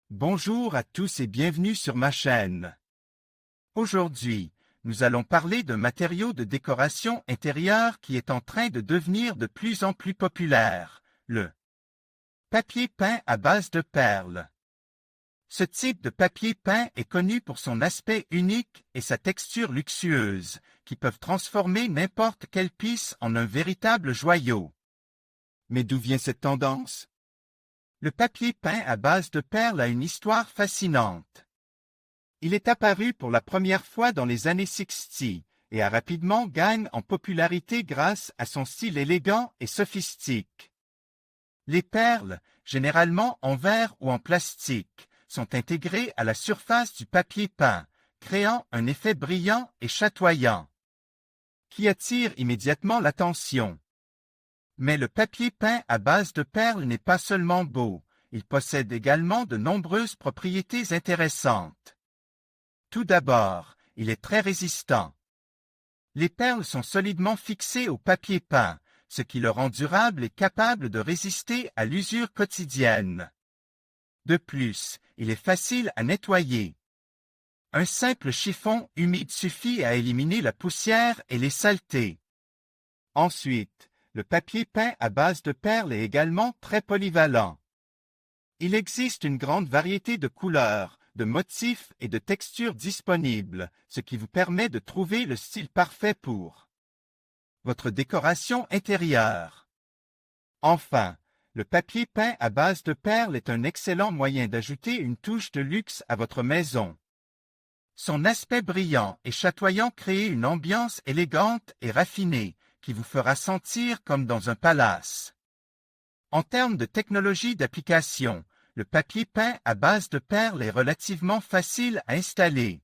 Bonjour à tous et bienvenue sur ma chaîne. Aujourd'hui, nous allons parler d'un matériau de décoration intérieure qui est en train de devenir de plus en plus populaire, le papier peint à base de perles. Ce type de papier peint est connu pour son aspect unique et sa texture luxueuse, qui peuvent transformer n'importe quelle pièce en un véritable joyau. Mais d'où vient cette tendance? Le papier peint à base de perles a une histoire fascinante. Il est apparu pour la première fois dans les années 60 et a rapidement gagné en popularité grâce à son style élégant et sophistique. Les perles, généralement en verre ou en plastique, sont intégrées à la surface du papier peint, créant un effet brillant et chatoyant, qui attire immédiatement l'attention. Mais le papier peint à base de perles n'est pas seulement beau, il possède également de nombreuses propriétés intéressantes. Tout d'abord, il est très résistant. Les perles sont solidement fixées au papier peint, ce qui le rend durable et capable de résister à l'usure quotidienne. De plus, il est facile à nettoyer. Un simple chiffon humide suffit à éliminer la poussière et les saletés. Ensuite, le papier peint à base de perles est également très polyvalent. Il existe une grande variété de couleurs, de motifs et de textures disponibles, ce qui vous permet de trouver le style parfait pour votre décoration intérieure. Enfin, le papier peint à base de perles est un excellent moyen d'ajouter une touche de luxe à votre maison. Son aspect brillant et chatoyant crée une ambiance élégante et raffinée, qui vous fera sentir comme dans un palace. En termes de technologie d'application, le papier peint à base de perles est relativement facile à installer.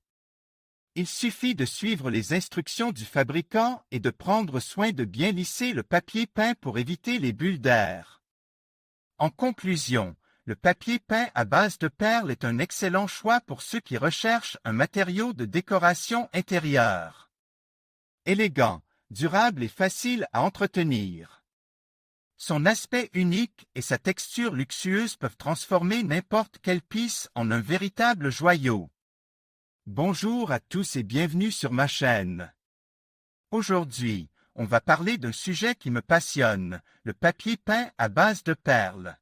Il suffit de suivre les instructions du fabricant et de prendre soin de bien lisser le papier peint pour éviter les bulles d'air. En conclusion, le papier peint à base de perles est un excellent choix pour ceux qui recherchent un matériau de décoration intérieure. Élégant, durable et facile à entretenir. Son aspect unique et sa texture luxueuse peuvent transformer n'importe quelle pièce en un véritable joyau. Bonjour à tous et bienvenue sur ma chaîne. Aujourd'hui, on va parler d'un sujet qui me passionne, le papier peint à base de perles.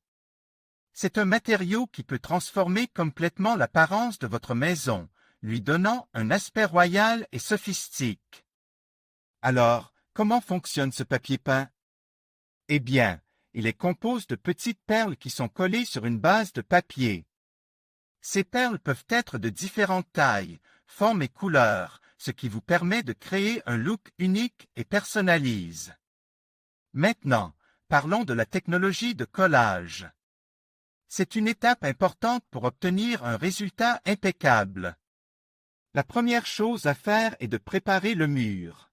C'est un matériau qui peut transformer complètement l'apparence de votre maison, lui donnant un aspect royal et sophistique. Alors, comment fonctionne ce papier peint? Eh bien, il est composé de petites perles qui sont collées sur une base de papier. Ces perles peuvent être de différentes tailles, formes et couleurs, ce qui vous permet de créer un look unique et personnalise. Maintenant, parlons de la technologie de collage. C'est une étape importante pour obtenir un résultat impeccable. La première chose à faire est de préparer le mur.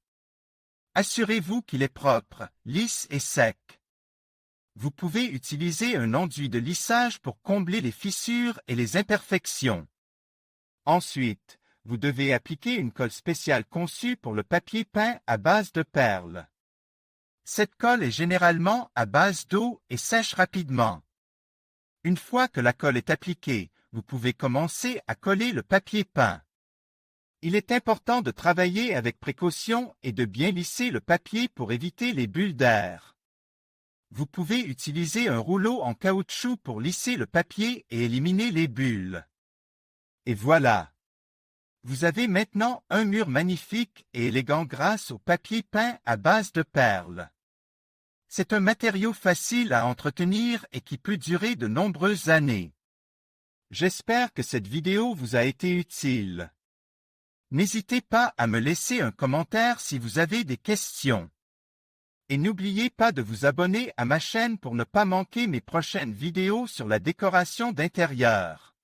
Assurez-vous qu'il est propre, lisse et sec. Vous pouvez utiliser un enduit de lissage pour combler les fissures et les imperfections. Ensuite, vous devez appliquer une colle spéciale conçue pour le papier peint à base de perles. Cette colle est généralement à base d'eau et sèche rapidement. Une fois que la colle est appliquée, vous pouvez commencer à coller le papier peint. Il est important de travailler avec précaution et de bien lisser le papier pour éviter les bulles d'air. Vous pouvez utiliser un rouleau en caoutchouc pour lisser le papier et éliminer les bulles. Et voilà! Vous avez maintenant un mur magnifique et élégant grâce au papier peint à base de perles. C'est un matériau facile à entretenir et qui peut durer de nombreuses années. J'espère que cette vidéo vous a été utile. N'hésitez pas à me laisser un commentaire si vous avez des questions. Et n'oubliez pas de vous abonner à ma chaîne pour ne pas manquer mes prochaines vidéos sur la décoration d'intérieur.